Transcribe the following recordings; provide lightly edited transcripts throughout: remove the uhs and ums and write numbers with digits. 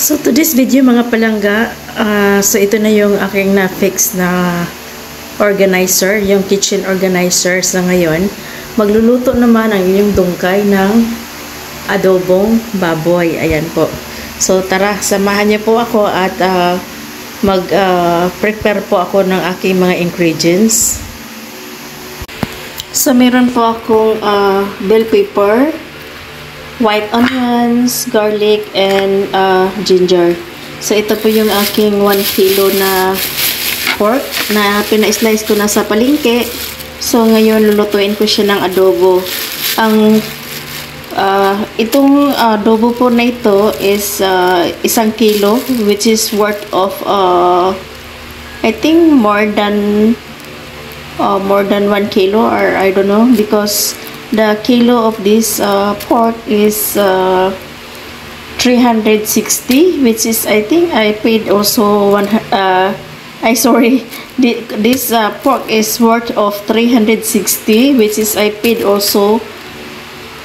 So to this video mga palangga, so ito na yung aking na-fix na organizer, yung kitchen organizer sa ngayon. Magluluto naman ang inyong dungkay ng adobong baboy. Ayan po. So tara, samahan niyo po ako at mag-prepare po ako ng aking mga ingredients. So meron po akong bell pepper, white onions, garlic, and ginger. So, ito po yung aking 1 kilo na pork na pina-slice ko na sa palengke. So, ngayon lulutuin ko siya ng adobo. Itong adobo po na ito is 1 kilo, which is worth of I think more than 1 kilo, or I don't know, because the kilo of this pork is 360, which is, I think I paid also this pork is worth of 360, which is I paid also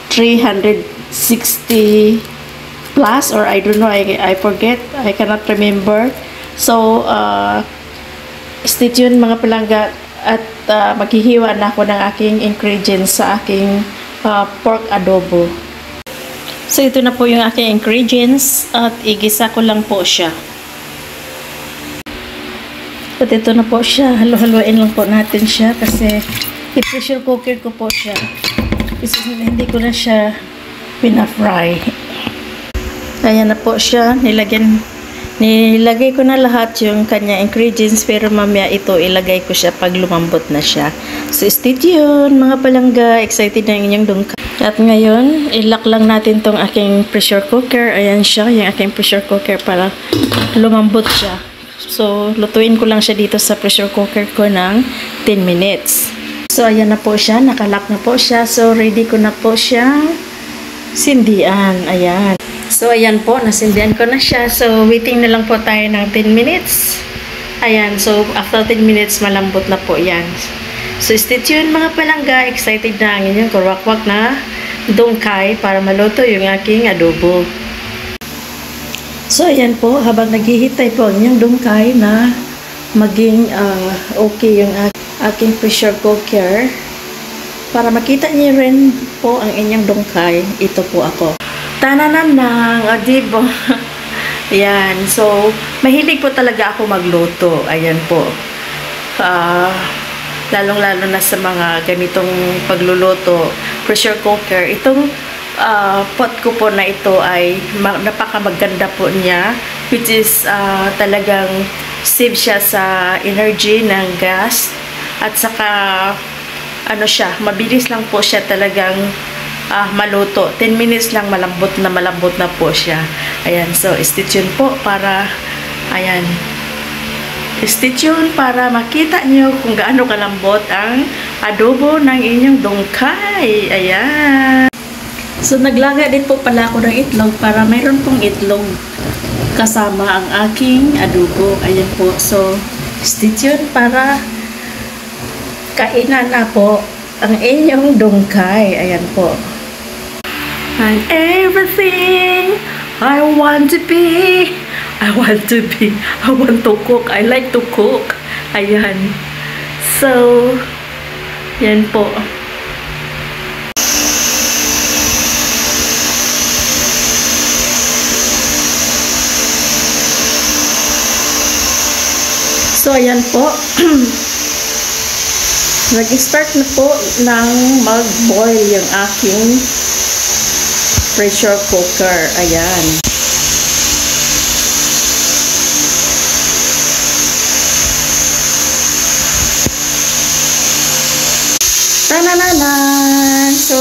360 plus, or I don't know, I forget, I cannot remember. So stay tuned mga palangga, at maghihiwa na ako ng aking ingredients sa aking pork adobo. So ito na po yung aking ingredients at igisa ko lang po siya. At ito na po siya, halo-haloin lang po natin siya kasi i-pressure cooker ko po siya. Kasi hindi ko na siya pina-fry. Ayan na po siya, nilagay ko na lahat yung kanya ingredients, pero mamaya ito ilagay ko siya pag lumambot na siya. So stay tuned mga palangga, excited na inyong dungkay. At ngayon, ilock lang natin tong aking pressure cooker. Ayan siya, yung aking pressure cooker para lumambot siya. So lutuin ko lang siya dito sa pressure cooker ko ng 10 minutes. So ayan na po siya, nakalock na po siya. So ready ko na po siyang sindihan. Ayan. So, ayan po, nasindihan ko na siya. So, waiting na lang po tayo ng 10 minutes. Ayan, so, after 10 minutes, malambot na po yan. So, stay tuned mga palangga. Excited na ang inyong kurwakwak na dungkay para maluto yung aking adobo. So, ayan po, habang naghihintay po ang inyong dungkay na maging okay yung aking pressure cooker, para makita niyo rin po ang inyong dungkay, ito po ako. Tananang, adibo. Ayan. So, mahilig po talaga ako magluto. Ayan po. Lalong-lalo na sa mga ganitong pagluluto, pressure cooker. Itong pot ko po na ito ay napakamaganda po niya, which is talagang save siya sa energy ng gas. At saka, ano siya, mabilis lang po siya talagang maluto. 10 minutes lang, malambot na po siya. Ayan, so stay tuned po para stay tuned para makita nyo kung gaano kalambot ang adobo ng inyong dungkay. Ayan. So naglaga din po pala ako ng itlog para mayroon pong itlog kasama ang aking adobo. Ayan po. So stay tuned para kainan na po ang inyong dungkay. Ayan po. I'm everything I want to be. I want to cook. I like to cook. Ayan. So, yan po. So, ayan po. Nag-start na po ng mag-boil yung aking pressure cooker. Ayan. Tanananan! So,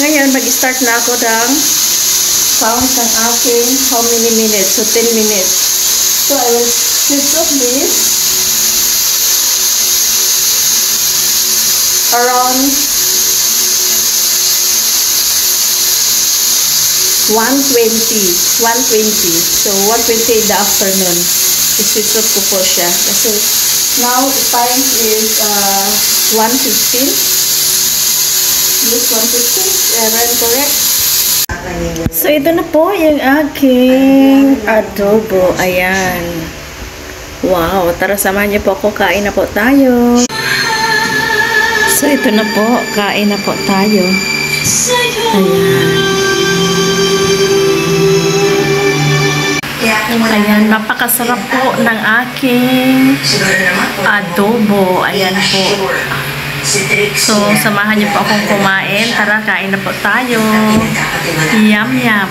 ngayon mag-start na ako ng count ng aking how many minutes. So, 10 minutes. So, I will switch off this around 1:20. So 1:20 in the afternoon, i-switch off ko po siya kasi now the time is 1:15. This 1:15, correct? So, ito na po yung aking adobo. Ayan. Wow. Tara, samahan niyo po ako. Kain na po tayo. So, ito na po. Kain na po tayo. Ayan. Ayan. Napakasarap po ng aking adobo. Ayan po. So, samahan niyo po akong kumain. Tara, kain na po tayo. Yum, yum.